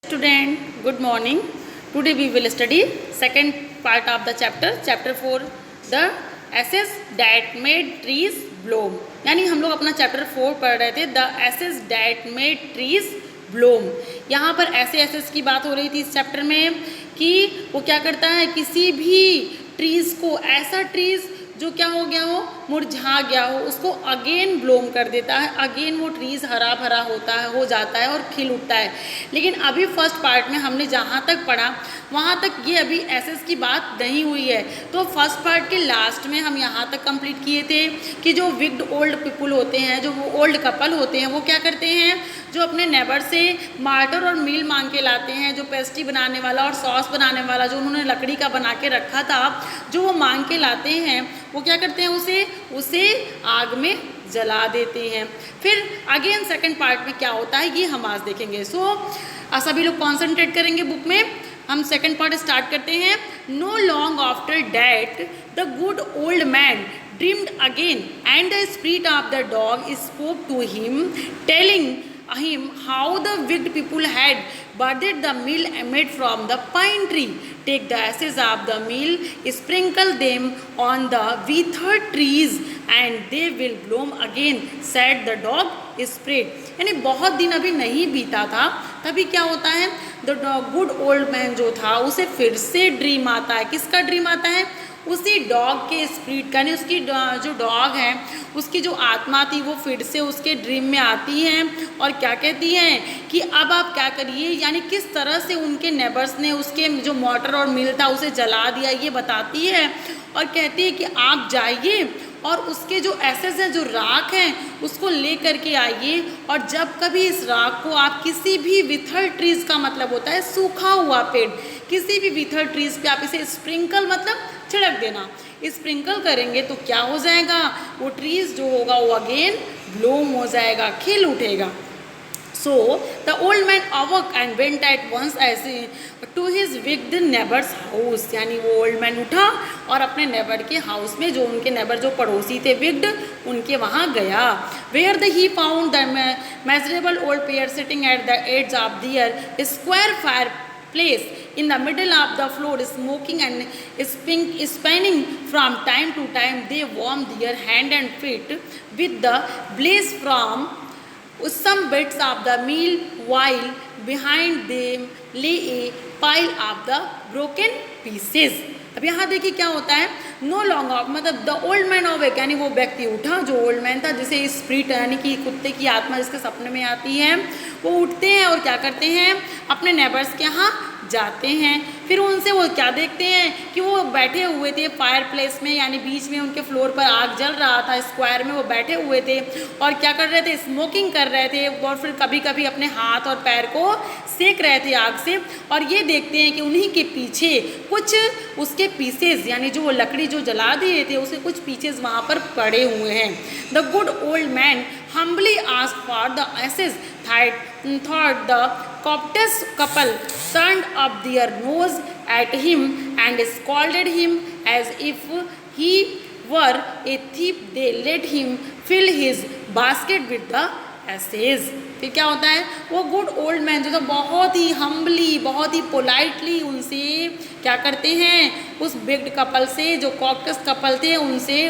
Student, good morning. Today we will study second part of the chapter 4, the ashes that made trees bloom. यानी हम लोग अपना chapter 4 पढ़ रहे थे, the ashes that made trees bloom. यहाँ पर ऐसे एसेस की बात हो रही थी इस चैप्टर में कि वो क्या करता है, किसी भी ट्रीज को, ऐसा ट्रीज जो क्या हो गया हो, मुरझा गया हो, उसको अगेन ब्लूम कर देता है, अगेन वो ट्रीज़ हरा भरा होता है, हो जाता है और खिल उठता है। लेकिन अभी फर्स्ट पार्ट में हमने जहाँ तक पढ़ा वहाँ तक ये अभी एसेस की बात नहीं हुई है। तो फर्स्ट पार्ट के लास्ट में हम यहाँ तक कंप्लीट किए थे कि जो विक्ड ओल्ड पीपुल होते हैं, जो वो ओल्ड कपल होते हैं, वो क्या करते हैं, जो अपने नेबर से मार्टर और मील मांग के लाते हैं, जो पेस्ट्री बनाने वाला और सॉस बनाने वाला जो उन्होंने लकड़ी का बना के रखा था, जो वो मांग के लाते हैं, वो क्या करते हैं, उसे आग में जला देते हैं। फिर अगेन सेकंड पार्ट में क्या होता है ये हम आज देखेंगे। सभी लोग कॉन्सेंट्रेट करेंगे बुक में। हम सेकंड पार्ट स्टार्ट करते हैं। No long after that the good old man dreamed again and the spirit of the dog spoke to him telling him how the wicked people had burned the meal made from the pine tree. Take the ashes of the meal, sprinkle them on the withered trees and they will bloom again, said the dog spirit. यानी बहुत दिन अभी नहीं बीता था, तभी क्या होता है, द गुड ओल्ड मैन जो था उसे फिर से ड्रीम आता है। किसका ड्रीम आता है? उसी डॉग के स्पिरिट का, यानी उसकी जो डॉग है उसकी जो आत्मा थी वो फिर से उसके ड्रीम में आती है और क्या कहती हैं कि अब आप क्या करिए, यानी किस तरह से उनके नेबर्स ने उसके जो मोटर और मिल था उसे जला दिया, ये बताती है। और कहती है कि आप जाइए और उसके जो एसेस हैं, जो राख हैं, उसको ले करके आइए और जब कभी इस राख को आप किसी भी विथर ट्रीज का मतलब होता है सूखा हुआ पेड़, किसी भी विथर ट्रीज पे आप इसे स्प्रिंकल मतलब छिड़क देना, स्प्रिंकल करेंगे तो क्या हो जाएगा, वो ट्रीज जो होगा वो अगेन ब्लूम हो जाएगा, खिल उठेगा। So the old man awoke and went at once to his wicked neighbor's house. यानी वो ओल्ड मैन उठा और अपने नेबर के हाउस में, जो उनके नेबर जो पड़ोसी थे विक्ड, उनके वहाँ गया। Where he found the miserable old pair sitting at the edge of their square fireplace in the middle of the floor, smoking and spinning. From time to time they warmed their hand and feet with the blaze from some bits of the meal, while behind them lay a pile of the broken pieces. अब यहाँ देखिए क्या होता है, no long मतलब the old man awake, यानी वो व्यक्ति उठा जो ओल्ड मैन था, जिसे स्पिरिट यानी कि कुत्ते की आत्मा जिसके सपने में आती है, वो उठते हैं और क्या करते हैं, अपने नेबर्स के यहाँ जाते हैं। फिर उनसे वो क्या देखते हैं कि वो बैठे हुए थे फायर प्लेस में, यानी बीच में उनके फ्लोर पर आग जल रहा था, स्क्वायर में वो बैठे हुए थे और क्या कर रहे थे, स्मोकिंग कर रहे थे और फिर कभी कभी अपने हाथ और पैर को सेक रहे थे आग से। और ये देखते हैं कि उन्हीं के पीछे कुछ उसके पीसेज, यानी जो वो लकड़ी जो जला दिए थे उसके कुछ पीसेज वहाँ पर पड़े हुए हैं। The good old man humbly asked for the ashes. Thought the covetous couple turned up their nose at him and scolded him as if he were a thief. They let him fill his basket with the ashes. फिर क्या होता है, वो good old man जो था बहुत ही humbly, बहुत ही politely उनसे क्या करते हैं, उस बिग्ड कपल से, जो कॉकटस कपल थे उनसे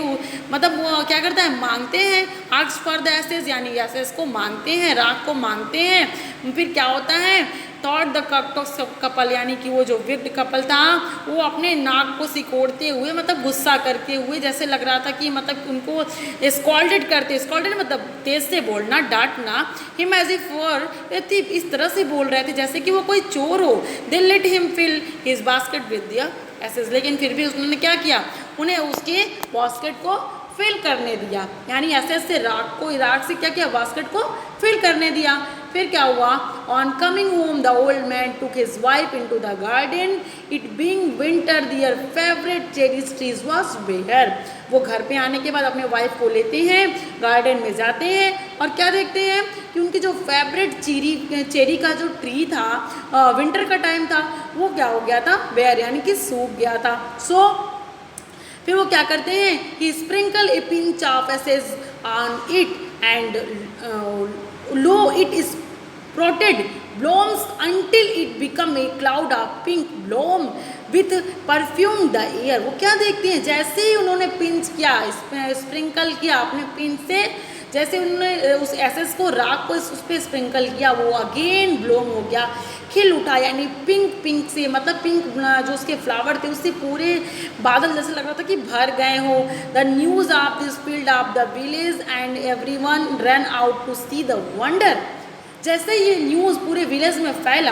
मतलब वो क्या करता है, मांगते हैं, आस्क फॉर द एसेस, यानी एसेस को मांगते हैं, राख को मांगते हैं। फिर क्या होता है, थॉट द कॉकटस कपल, यानी कि वो जो बिग्ड कपल था वो अपने नाक को सिकोड़ते हुए, मतलब गुस्सा करते हुए, जैसे लग रहा था कि मतलब उनको स्कॉल्डेड करते, स्कॉल्डेड मतलब तेज से बोलना, डांटना, him as if were thief, इस तरह से बोल रहे थे जैसे कि वो कोई चोर हो। They let him fill his basket with the ashes, लेकिन फिर भी उन्होंने क्या किया, उन्हें उसके बास्केट को फिल करने दिया, यानी एसेस से राख से क्या किया, बास्केट को फिल करने दिया। फिर क्या हुआ, on coming home the old man took his wife into the garden, it being winter their favourite cherries trees was bare. वो घर पे आने के बाद अपने वाइफ को लेते हैं, गार्डन में जाते हैं और क्या देखते हैं कि उनकी जो फेवरेट चेरी का जो ट्री था, विंटर का टाइम था, वो क्या हो गया था, बेयर यानी कि सूख गया था। फिर वो क्या करते हैं कि sprinkle a pinch of ashes on it and lo it is sprouted blooms until it become a cloud of pink bloom with perfume the air. वो क्या देखते हैं, जैसे ही उन्होंने पिंच किया, स्प्रिंकल किया अपने पिंच से, जैसे उन्होंने उस एसेस को, राख को उस पर स्प्रिंकल किया, वो अगेन ब्लोम हो गया, खिल उठा, यानी पिंक पिंक से, मतलब पिंक जो उसके फ्लावर थे उससे पूरे बादल जैसे लग रहा था कि भर गए हो। The news of this filled of the village and everyone run out to see the wonder. जैसे ये न्यूज़ पूरे विलेज में फैला,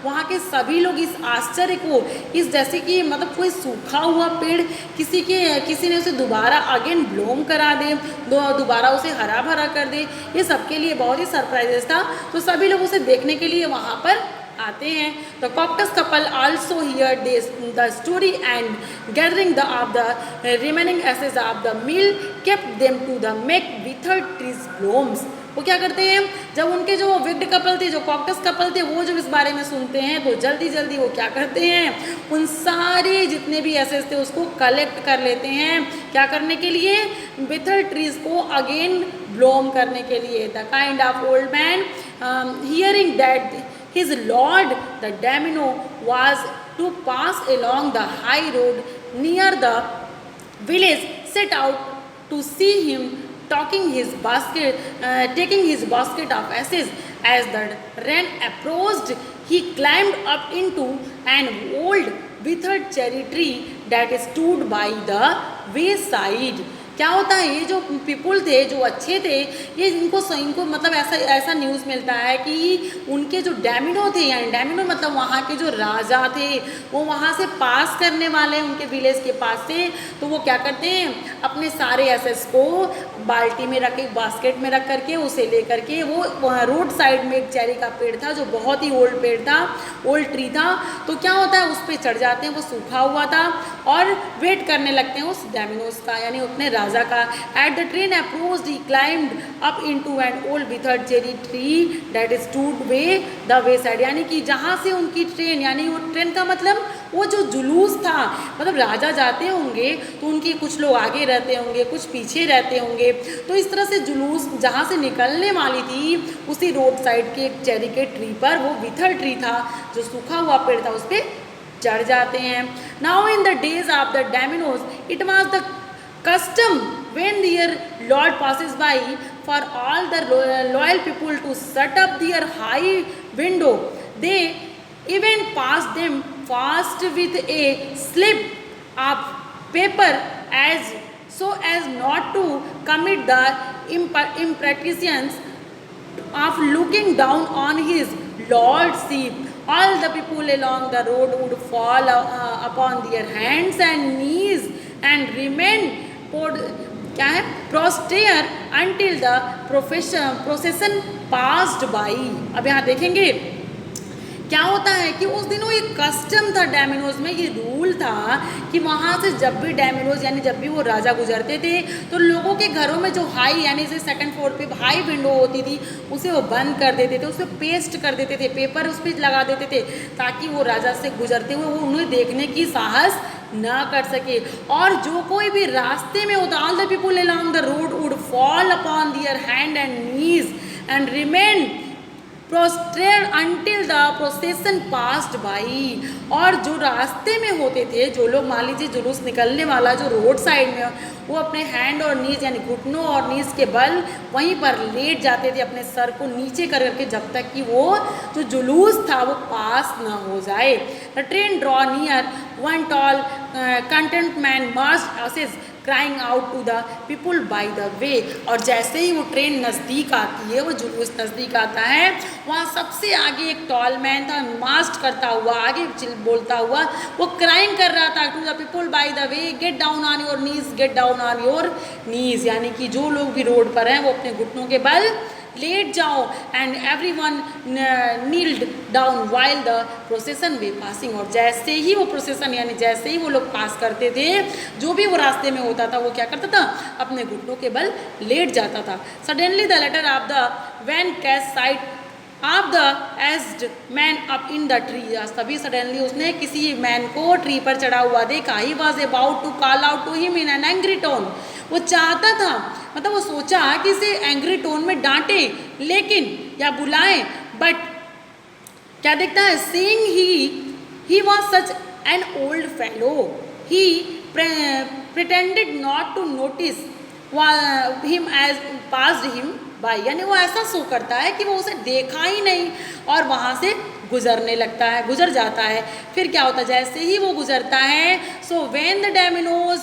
वहाँ के सभी लोग इस आश्चर्य को, इस जैसे कि मतलब कोई सूखा हुआ पेड़ किसी ने उसे दोबारा अगेन ब्लूम करा दे, दोबारा उसे हरा भरा कर दे, ये सबके लिए बहुत ही सरप्राइजेस था। तो सभी लोग उसे देखने के लिए वहाँ पर आते हैं। The covetous couple also hear the story and gathering the of the remaining ashes of the mill kept them to the make wither trees blooms. वो क्या करते हैं, जब उनके जो विग्ड कपल थे, जो कॉक्टस कपल थे, वो जब इस बारे में सुनते हैं तो जल्दी जल्दी वो क्या करते हैं, उन सारे जितने भी एसेस थे उसको कलेक्ट कर लेते हैं। क्या करने के लिए, विथर ट्रीज को अगेन ब्लूम करने के लिए। The kind of old man hearing that his lord the Damino was to pass along the high road near the village set out to see him taking his basket of ashes. As the rain approached, he climbed up into an old withered cherry tree that stood by the wayside. क्या होता है, ये जो people थे, जो अच्छे थे, ये इनको मतलब ऐसा न्यूज़ मिलता है कि उनके जो डैमिनो थे, यानी डैमिनो मतलब वहाँ के जो राजा थे, वो वहाँ से पास करने वाले हैं उनके विलेज के पास से। तो वो क्या करते हैं, अपने सारे एसेस को बाल्टी में रख के, बास्केट में रख करके, उसे ले करके, वो रोड साइड में एक चेरी का पेड़ था जो बहुत ही ओल्ड पेड़ था, ओल्ड ट्री था। तो क्या होता है, उस पर चढ़ जाते हैं, वो सूखा हुआ था, और वेट करने लगते हैं उस डैमिनोस का, यानी अपने राजा का। At the train approached, he climbed up into an old withered cherry tree that stood way the way side. यानी कि जहाँ से उनकी ट्रेन, यानी वो ट्रेन का मतलब वो जो जुलूस था, मतलब राजा जाते होंगे तो उनके कुछ लोग आगे रहते होंगे, कुछ पीछे रहते होंगे, तो इस तरह से जुलूस जहाँ से निकलने वाली थी, उसी रोड साइड के एक चेरी के ट्री पर, वो विथर ट्री था जो सूखा हुआ पेड़ था, उस पर चढ़ जाते हैं। Now in the days of the daimyos it was the custom when their lord passes by for all the loyal people to shut up their high window. They even passed them fast with a slip of paper as not to commit the imprecisions of looking down on his lordship. All the people along the road would fall upon their hands and knees and remain क्या है, prostrate until the procession passed by. अब यहाँ देखेंगे क्या होता है कि उस दिनों ये कस्टम था डैमिनोज में, ये रूल था कि वहाँ से जब भी डैमिनोज यानी जब भी वो राजा गुजरते थे तो लोगों के घरों में जो हाई यानी जैसे सेकंड फ्लोर पे हाई विंडो होती थी उसे वो बंद कर देते थे, उस पर पेस्ट कर देते थे, पेपर उस पर लगा देते थे, ताकि वो राजा से गुजरते हुए वो उन्हें देखने की साहस ना कर सके। और जो कोई भी रास्ते में होता, all the people along the road would fall upon their hand and knees and remain prostrate until the procession passed by. और जो रास्ते में होते थे, जो लोग मान लीजिए जुलूस निकलने वाला जो रोड साइड में, वो अपने हैंड और नीज यानी घुटनों और नीज के बल वहीं पर लेट जाते थे, अपने सर को नीचे कर करके, जब तक कि वो जो जुलूस था वो पास ना हो जाए। The train draw near one tall content man march asses crying out to the people by the way. और जैसे ही वो ट्रेन नज़दीक आती है, वो जुलूस नज़दीक आता है, वहाँ सबसे आगे एक टॉल मैन था, मास्ट करता हुआ आगे बोलता हुआ वो क्राइंग कर रहा था to the people by the way, get down on your knees, get down on your knees. यानी कि जो लोग भी रोड पर हैं वो अपने घुटनों के बल लेट जाओ। And everyone nailed down while the प्रोसेसन way passing. और जैसे ही वो प्रोसेसन यानी जैसे ही वो लोग पास करते थे, जो भी वो रास्ते में होता था वो क्या करता था, अपने घुटनों के बल लेट जाता था। Suddenly the leader of the van catch sight of the aged man up in the tree. तभी सडनली उसने किसी मैन को ट्री पर चढ़ा हुआ देखा। He was about to call out to him in an angry tone. वो चाहता था, मतलब वो सोचा कि इसे एंग्री टोन में डांटे लेकिन या बुलाएं, बट क्या देखता है? seeing he was such an old fellow, he pretended not to notice him as passed him by, यानी वो ऐसा शो करता है कि वो उसे देखा ही नहीं और वहाँ से गुजरने लगता है, गुजर जाता है। फिर क्या होता है? जैसे ही वो गुजरता है, so when the daimyos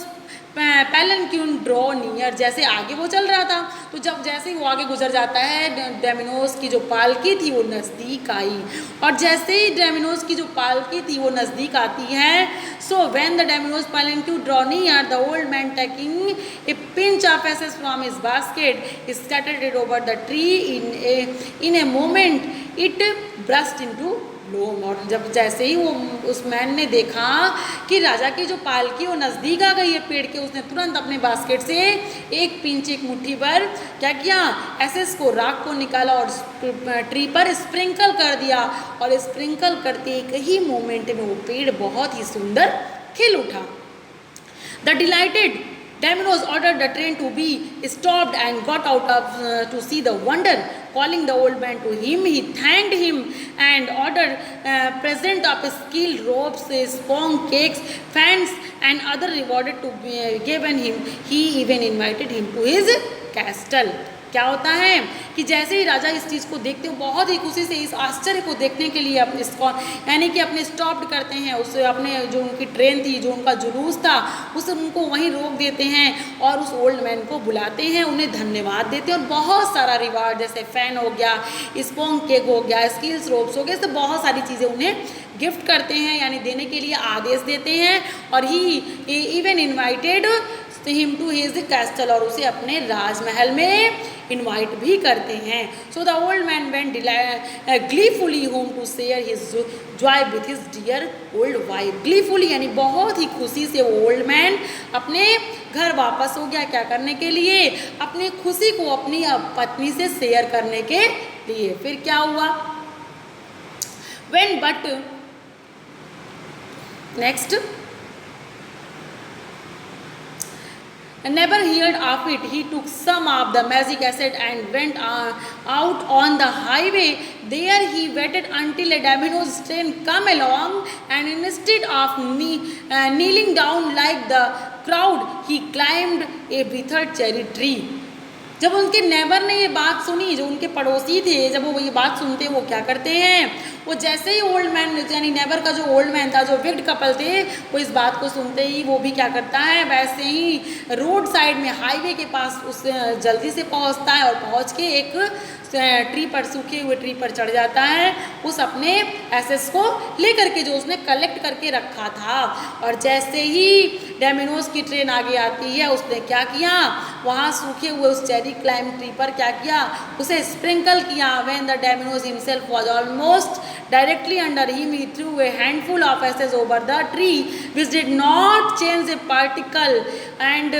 palanquin draw near, जैसे आगे वो चल रहा था तो जब जैसे ही वो आगे गुजर जाता है, डोमिनोज की जो पालकी थी वो नज़दीक आई, और जैसे ही डोमिनोज की जो पालकी थी वो नज़दीक आती है, so when the daimyos palanquin draw near, the old man taking a pinch of ashes from his basket scattered it over the tree in a moment it burst into bloom. और जब जैसे ही वो उस मैन ने देखा कि राजा की जो पालकी वो नज़दीक आ गई है पेड़ के, उसने तुरंत अपने बास्केट से एक पिंच, एक मुट्ठी भर क्या किया? एसेस को, राख को निकाला और ट्री पर स्प्रिंकल कर दिया, और स्प्रिंकल करते एक ही मोमेंट में वो पेड़ बहुत ही सुंदर खिल उठा। The dilated Dominoes ordered the train to be stopped and got out to see the wonder. Calling the old man to him, he thanked him and ordered present of skilled ropes, spong cakes, fans, and other rewarded to be given him. He even invited him to his castle. क्या होता है कि जैसे ही राजा इस चीज़ को देखते हो बहुत ही खुशी से इस आश्चर्य को देखने के लिए अपने यानी कि अपने स्टॉप्ड करते हैं, उस अपने जो उनकी ट्रेन थी, जो उनका जुलूस था, उस उनको वहीं रोक देते हैं और उस ओल्ड मैन को बुलाते हैं, उन्हें धन्यवाद देते हैं और बहुत सारा रिवार्ड जैसे फैन हो गया, स्पॉन्ग केक हो गया, स्किल्स रोप्स हो गए, तो बहुत सारी चीज़ें उन्हें गिफ्ट करते हैं, यानी देने के लिए आदेश देते हैं। और he even invited him to his castle, और उसे अपने राजमहल में इनवाइट भी करते हैं। So the old man went gleefully home to share his joy with his dear old wife. Gleefully यानी बहुत ही खुशी से वो ओल्ड मैन अपने घर वापस हो गया। क्या करने के लिए? अपनी खुशी को अपनी पत्नी से शेयर करने के लिए। फिर क्या हुआ? When but next never heard of it, he took some of the magic acid and went out on the highway. There he waited until a Domino's train come along, and instead of kneeling down like the crowd, he climbed a withered cherry tree. जब उनके neighbour ने ये बात सुनी, जो उनके पड़ोसी थे, जब वो ये बात सुनते हैं वो क्या करते हैं? वो जैसे ही ओल्ड मैन यानी नेबर का जो ओल्ड मैन था, जो विक्ड कपल थे, वो इस बात को सुनते ही वो भी क्या करता है? वैसे ही रोड साइड में हाईवे के पास उस जल्दी से पहुंचता है और पहुंच के एक ट्री पर, सूखे हुए ट्री पर चढ़ जाता है, उस अपने एसेस को लेकर के जो उसने कलेक्ट करके रखा था। और जैसे ही डोमिनोज की ट्रेन आगे आती है, उसने क्या किया? वहाँ सूखे हुए उस चेरी क्लाइम ट्री पर क्या किया? उसे स्प्रिंकल किया। When the Domino's himself was almost directly under him, he threw a handful of ashes over the tree, which did not change a particle, and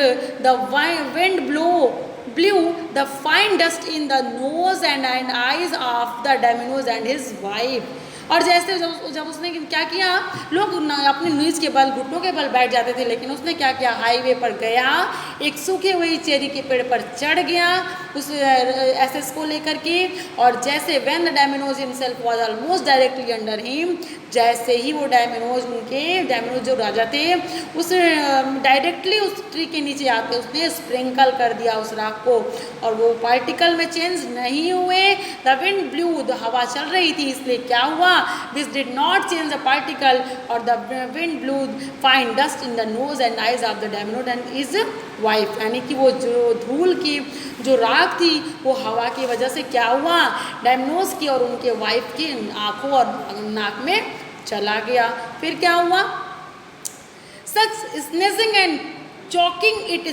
the wind blew the fine dust in the nose and eyes of the Dominoes and his wife. और जैसे जब उसने क्या किया, लोग अपने नीज के बल, घुटनों के बल बैठ जाते थे, लेकिन उसने क्या किया? हाईवे पर गया, एक सूखे हुए चेरी के पेड़ पर चढ़ गया उस एसेस को लेकर के, और जैसे when the Domino's himself was almost directly under him, जैसे ही वो डोमिनोज जो राजा थे, उस डायरेक्टली उस ट्री के नीचे आके उसने स्प्रिंकल कर दिया उस राख को, और वो पार्टिकल में चेंज नहीं हुए। द विंड ब्लू, हवा चल रही थी, इसलिए क्या हुआ? This did not change the particle, or the wind blew fine dust in the nose and eyes of the Domino and his wife. यानी कि वो जो धूल की जो राख थी, वो हवा की वजह से क्या हुआ? डोमिनोज की और उनके वाइफ की आंखों और नाक में चला गया। फिर क्या हुआ? Such sneezing and choking it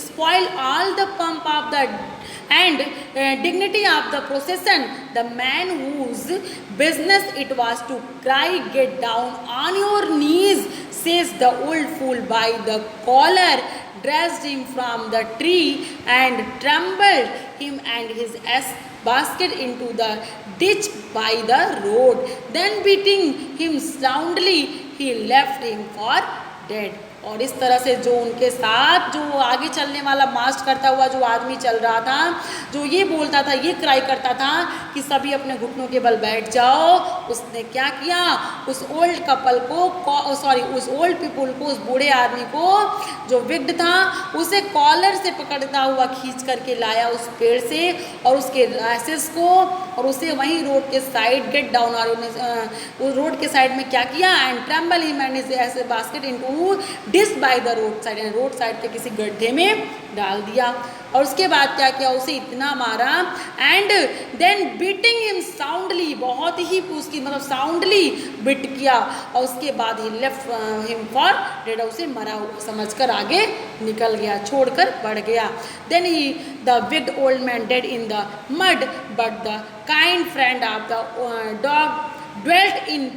spoiled all the pomp of the and dignity of the procession. The man whose business it was to cry, "Get down on your knees," says the old fool by the collar, dragged him from the tree and trampled him and his basket into the ditch by the road. Then beating him soundly, he left him for dead. और इस तरह से जो उनके साथ जो आगे चलने वाला मास्ट करता हुआ जो आदमी चल रहा था, जो ये बोलता था, ये क्राई करता था कि सभी अपने घुटनों के बल बैठ जाओ, उसने क्या किया, उस ओल्ड कपल को उस ओल्ड पीपुल को, उस बूढ़े आदमी को जो विग्ड था उसे कॉलर से पकड़ता हुआ खींच करके लाया उस पेड़ से, और उसके एसेस को, और उसे वहीं रोड के साइड गेट डाउन, और उस रोड के साइड में क्या किया, and tumble he man is ashes basket into ditch by the road side, road side के किसी गड्ढे में डाल दिया। और उसके बाद क्या किया, उसे इतना मारा, and then beating him soundly, बहुत ही उसकी मतलब साउंडली बिट किया, और उसके बाद ही लेफ्ट हिम फॉर डेड, उसे मरा हुआ समझकर आगे निकल गया, छोड़कर बढ़ गया। Then he the wicked old man dead in the mud, but the kind friend of the dog dwelt in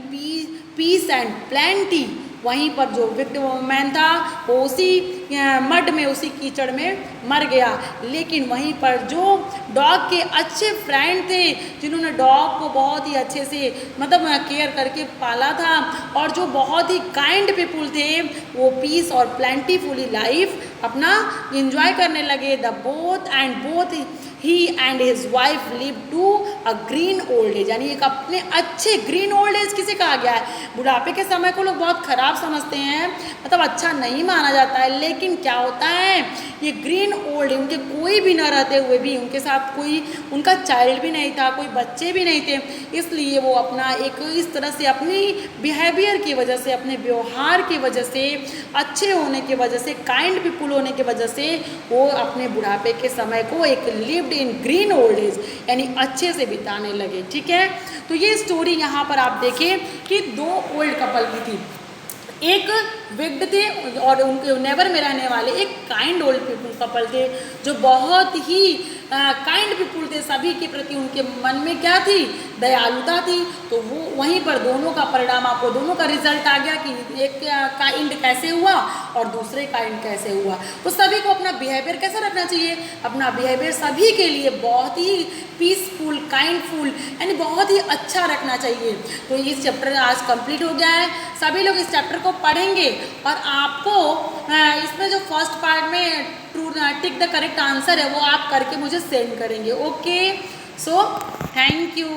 peace and plenty. वहीं पर जो विक्ड मैन था वो उसी मड में, उसी कीचड़ में मर गया, लेकिन वहीं पर जो डॉग के अच्छे फ्रेंड थे, जिन्होंने डॉग को बहुत ही अच्छे से मतलब केयर करके पाला था, और जो बहुत ही काइंड पीपुल थे, वो पीस और प्लेंटीफुली लाइफ अपना एंजॉय करने लगे। The both he and his wife live to a green old age, यानी एक अपने अच्छे ग्रीन ओल्ड एज किसे कहा गया है, बुढ़ापे के समय को लोग बहुत खराब समझते हैं, मतलब अच्छा नहीं माना जाता है, लेकिन क्या होता है, ये ग्रीन ओल्ड, उनके कोई भी न रहते हुए भी, उनके साथ कोई उनका चाइल्ड भी नहीं था, कोई बच्चे भी नहीं थे, इसलिए वो अपना एक इस तरह से अपनी बिहेवियर की वजह से, अपने व्यवहार की वजह से, अच्छे होने की वजह से, काइंड पीपुल होने की वजह से वो अपने बुढ़ापे के समय को एक lived in green old age यानी अच्छे से बिताने लगे। ठीक है, तो ये स्टोरी यहाँ पर आप देखें कि दो ओल्ड कपल की थी, एक विग्ड थे और उनके नेबर में रहने वाले एक काइंड ओल्ड पीपुल कपल थे, जो बहुत ही काइंड पीपुल थे, सभी के प्रति उनके मन में क्या थी, दयालुता थी। तो वो वहीं पर दोनों का परिणाम, आपको दोनों का रिजल्ट आ गया कि एक काइंड कैसे हुआ और दूसरे काइंड कैसे हुआ। तो सभी को अपना बिहेवियर कैसा रखना चाहिए, अपना बिहेवियर सभी के लिए बहुत ही पीसफुल, काइंडफुल यानी बहुत ही अच्छा रखना चाहिए। तो ये चैप्टर आज कंप्लीट हो गया है, सभी लोग इस चैप्टर को पढ़ेंगे और आपको इसमें जो फर्स्ट पार्ट में true tick the correct answer है वो आप करके मुझे सेंड करेंगे। Okay, so thank you.